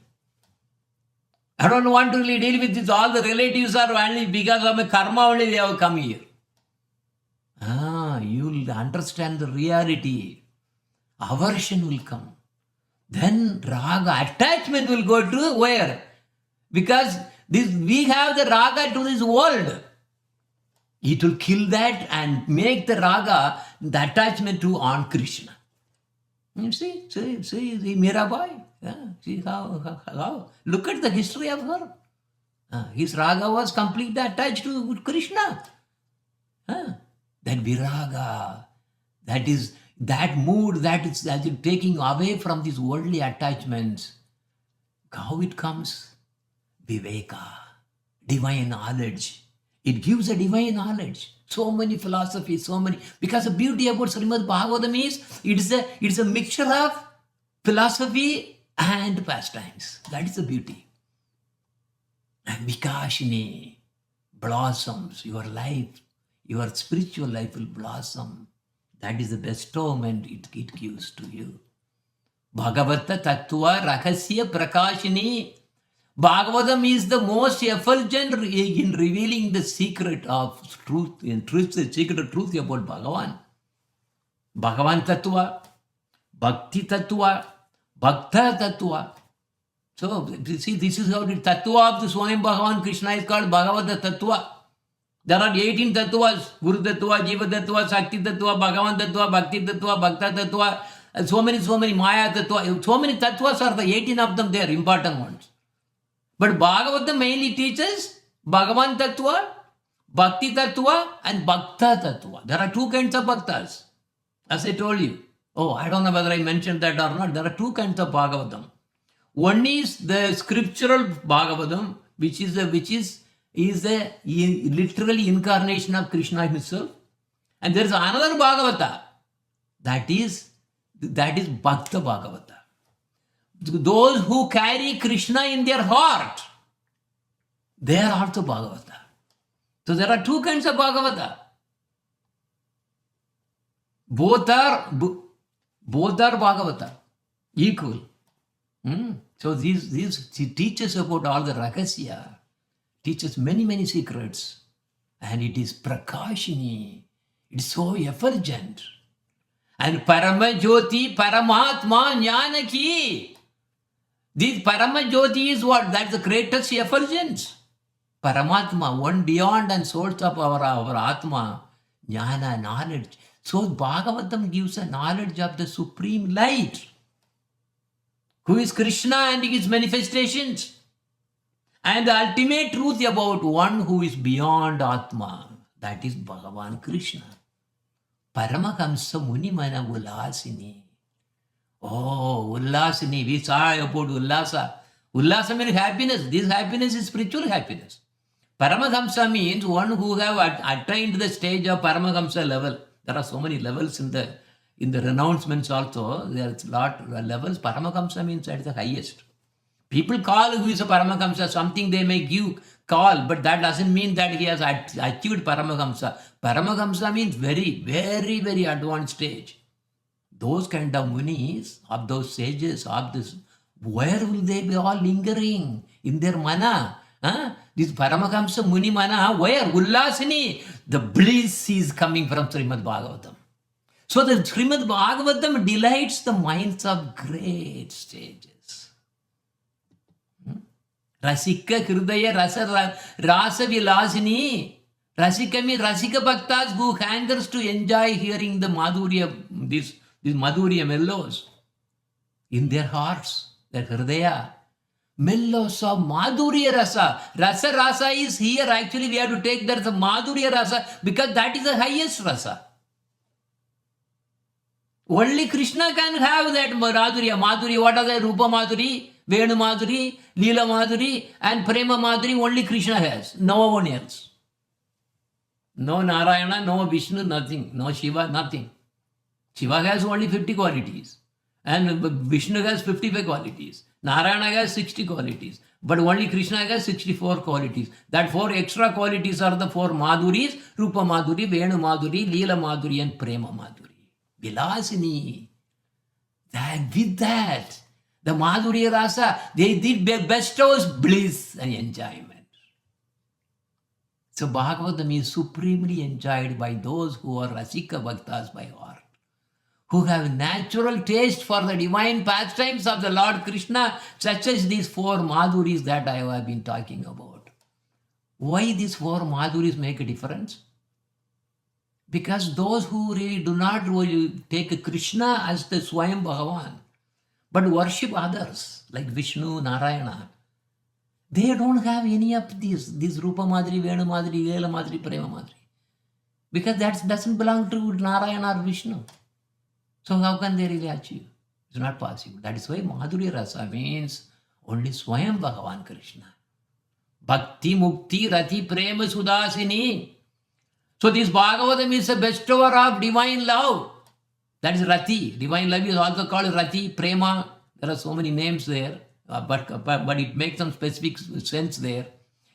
I don't want to really deal with this. All the relatives are only because of my karma only they have come here. You'll understand the reality. Aversion will come. Then raga, attachment will go to where? Because we have the raga to this world. It will kill that and make the raga, the attachment to on Krishna. You see Mirabai. See how. Look at the history of her. His raga was completely attached to Krishna. That viraga, that mood that is taking away from these worldly attachments. How it comes? Viveka, divine knowledge. It gives a divine knowledge. So many philosophies, so many. Because the beauty about Srimad Bhagavatam is it's a mixture of philosophy and pastimes. That is the beauty. And Vikashini blossoms. Your life, your spiritual life will blossom. That is the bestowment it gives to you. Bhagavata Tattva Rahasya Prakashini. Bhagavatam is the most effulgent in revealing the secret of truth, the secret of truth about Bhagavan. Bhagavan Tattva, Bhakti Tattva, Bhakta Tattva. So, see, this is how the Tattva of the Swayam Bhagavan Krishna is called Bhagavata Tattva. There are 18 Tattvas, Guru Tattva, Jiva Tattva, Sakti Tattva, Bhagavan Tattva, Bhakti Tattva, Bhakta Tattva, and so many Maya Tattva. So many Tattvas are the 18 of them, they are important ones. But Bhagavatam mainly teaches Bhagavan Tattva, Bhakti Tattva, and Bhakta Tattva. There are two kinds of Bhaktas, as I told you. Oh, I don't know whether I mentioned that or not. There are two kinds of Bhagavatam. One is the scriptural Bhagavatam, which is a literally incarnation of Krishna himself. And there is another Bhagavata, that is Bhakta Bhagavata. Those who carry Krishna in their heart, they are also Bhagavata. So there are two kinds of Bhagavata. Both are Bhagavata, equal. So these teaches about all the Rahasya, teaches many secrets, and it is Prakashini. It's so effulgent. And Paramajyoti, Paramatma, Jnanaki. This Paramajyoti is what? That's the greatest effulgence. Paramatma, one beyond and source of our Atma, Jnana, knowledge. So Bhagavatam gives a knowledge of the supreme light, who is Krishna and his manifestations, and the ultimate truth about one who is beyond Atma, that is Bhagavan Krishna. Paramahamsa Munimana Ullasini. Oh, Ullasini, we saw about Ullasa. Ullasa means happiness. This happiness is spiritual happiness. Paramahamsa means one who have attained the stage of Paramahamsa level. There are so many levels in the renouncements also. There is a lot of levels. Paramahamsa means that is the highest. People call who is a Paramahamsa, something they may call, but that doesn't mean that he has achieved Paramahamsa. Paramahamsa means very advanced stage. Those kind of munis, of those sages, of this, where will they be all lingering? In their mana. This Paramahamsa Muni mana, where? Ullasini. The bliss is coming from Srimad Bhagavatam. So the Srimad Bhagavatam delights the minds of great sages. Rasika Hridaya Rasa Vilasini. Rasika means Rasika Bhaktas who hangers to enjoy hearing the Madhurya, these Madhurya mellows in their hearts, their Hridaya. Mellows of Madhurya Rasa. Rasa is here. Actually, we have to take that as a Madhurya Rasa because that is the highest Rasa. Only Krishna can have that Madhurya. Madhurya, what are the Rupa Madhuri? Venu Madhuri, Leela Madhuri, and Prema Madhuri only Krishna has. No one else. No Narayana, no Vishnu, nothing. No Shiva, nothing. Shiva has only 50 qualities. And Vishnu has 55 qualities. Narayana has 60 qualities. But only Krishna has 64 qualities. That 4 extra qualities are the 4 Madhuris: Rupa Madhuri, Venu Madhuri, Leela Madhuri, and Prema Madhuri. Vilasini. With that, the Madhuri Rasa, they did bestows bliss and enjoyment. So Bhagavatam is supremely enjoyed by those who are Rasika Bhaktas by heart, who have natural taste for the divine pastimes of the Lord Krishna, such as these 4 Madhuris that I have been talking about. Why these 4 Madhuris make a difference? Because those who really do not really take Krishna as the Swayam Bhagavan, but worship others like Vishnu, Narayana, they don't have any of these Rupa Madhuri, Venu Madhuri, Leela Madhuri, Prema Madhuri. Because that doesn't belong to Narayana or Vishnu. So how can they really achieve? It's not possible. That is why Madhuri Rasa means only Swayam Bhagavan Krishna. Bhakti, Mukti, Rati, Prema, Sudasini. So this Bhagavatam is a bestower of divine love. That is Rati. Divine love is also called Rati, Prema. There are so many names there, but it makes some specific sense there.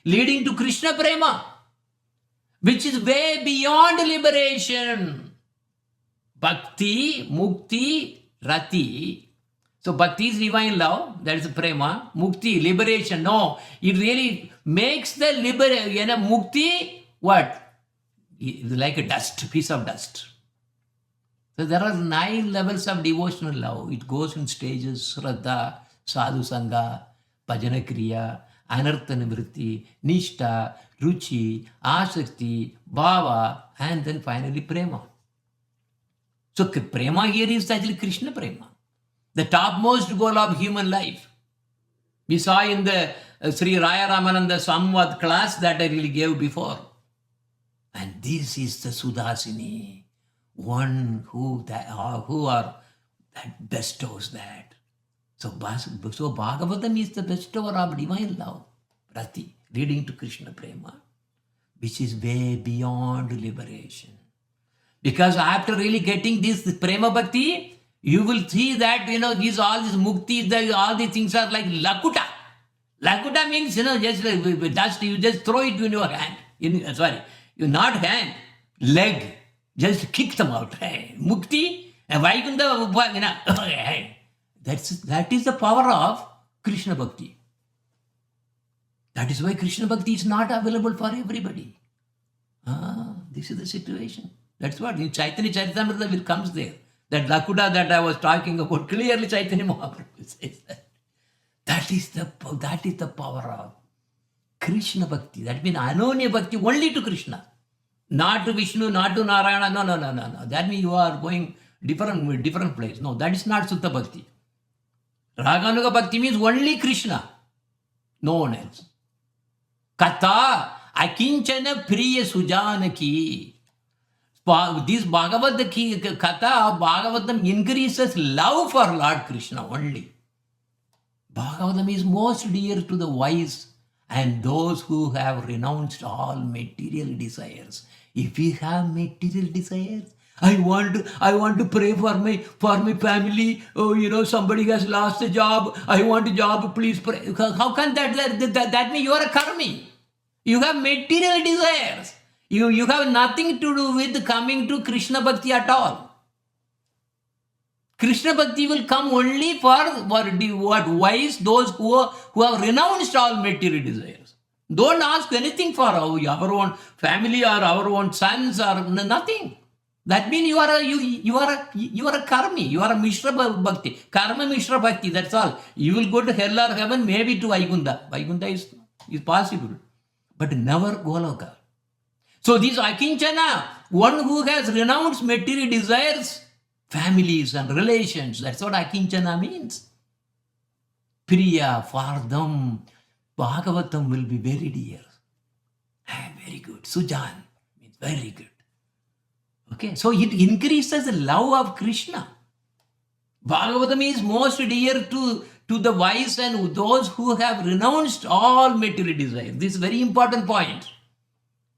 Leading to Krishna Prema, which is way beyond liberation. Bhakti, Mukti, Rati. So Bhakti is divine love, that is Prema. Mukti, liberation. No, it really makes the liberation. Mukti, what? It's like a dust, piece of dust. So there are 9 levels of devotional love. It goes in stages: Shraddha, Sadhu Sangha, Bhajana Kriya, Anartha Nivritti, Nishta, Ruchi, Asakti, Bhava, and then finally Prema. So Prema here is actually Krishna Prema, the topmost goal of human life. We saw in the Sri Raya Ramananda Samvad class that I really gave before. And this is the Sudasini, one who bestows that. So Bhagavatam is the bestower of divine love, Rati, leading to Krishna Prema, which is way beyond liberation. Because after really getting this Prema Bhakti, you will see that, all these mukti, all these things are like lakuta. Lakuta means, just like dust, you just throw it in your hand. Not hand, leg. Just kick them out. Mukti, Vaikunta, that is the power of Krishna Bhakti. That is why Krishna Bhakti is not available for everybody. This is the situation. That's what in Chaitanya Charitamrita will comes there. That Lakuta that I was talking about, clearly Chaitanya Mahaprabhu says that. That is the power of Krishna Bhakti. That means Ananya Bhakti only to Krishna. Not to Vishnu, not to Narayana. No. That means you are going different place. No, that is not Sutta Bhakti. Raganuga Bhakti means only Krishna. No one else. Katha, Akinchana Priya Sujanaki. This Bhagavad Katha of Bhagavatam increases love for Lord Krishna only. Bhagavatam is most dear to the wise and those who have renounced all material desires. If we have material desires, I want to pray for my family. Somebody has lost a job. I want a job. Please pray. How can that mean you are a karmi? You have material desires. You have nothing to do with coming to Krishna Bhakti at all. Krishna Bhakti will come only for what wise, those who have renounced all material desires. Don't ask anything for our own family or our own sons or nothing. That means you are a karmi. You are a Mishra Bhakti. Karma Mishra Bhakti, that's all. You will go to hell or heaven, maybe to Vaikunta. Vaikunta is possible. But never Goloka. So this Akinchana, one who has renounced material desires, families and relations, that's what Akinchana means. Priya, for them, Bhagavatam will be very dear. Very good. Sujan means very good. Okay, so it increases the love of Krishna. Bhagavatam is most dear to to the wise and those who have renounced all material desire. This is a very important point.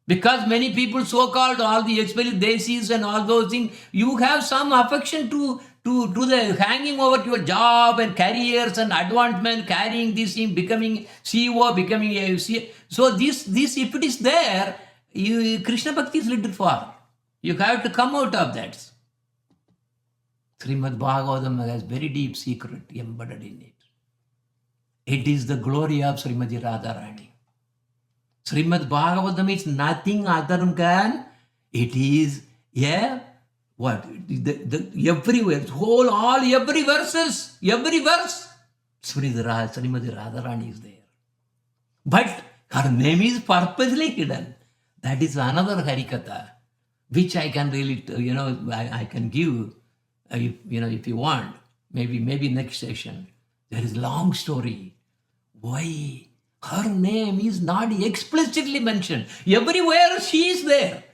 Because many people, so-called, all the especially desis and all those things, you have some affection to the hanging over your job and careers and advancement, carrying this thing, becoming CEO, becoming a C. So this if it is there, Krishna Bhakti is little far. You have to come out of that. Srimad Bhagavatam has very deep secret embedded in it. It is the glory of Srimati Radharani. Srimad Bhagavatam is nothing other than it is every verse, every verse, Srimati Radharani is there. But her name is purposely hidden. That is another Harikatha, which I can really, I can give, if you want, maybe next session. There is long story. Why? Her name is not explicitly mentioned. Everywhere she is there.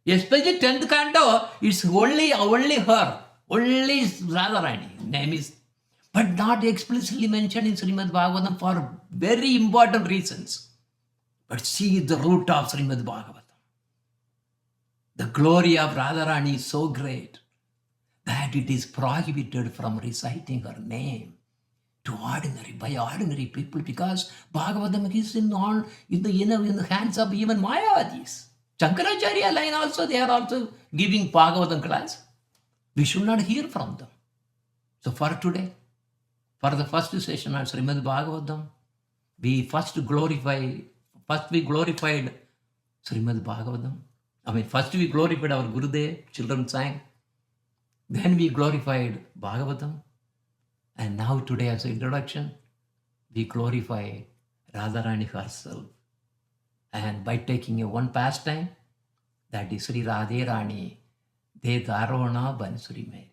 Especially 10th canto, it's only her. Only Radharani name is, but not explicitly mentioned in Srimad Bhagavatam for very important reasons. But she is the root of Srimad Bhagavatam. The glory of Radharani is so great that it is prohibited from reciting her name by ordinary people, because Bhagavatam is in the hands of even Mayavadis. Shankaracharya line also, they are also giving Bhagavatam class. We should not hear from them. So for today, for the first session on Srimad Bhagavatam, we glorified Srimad Bhagavatam. First we glorified our Gurudev, children sang. Then we glorified Bhagavatam. And now today as an introduction, we glorify Radharani herself. And by taking a one pastime, that is Sri Radhe Rani, De Darona Bansuri Meri.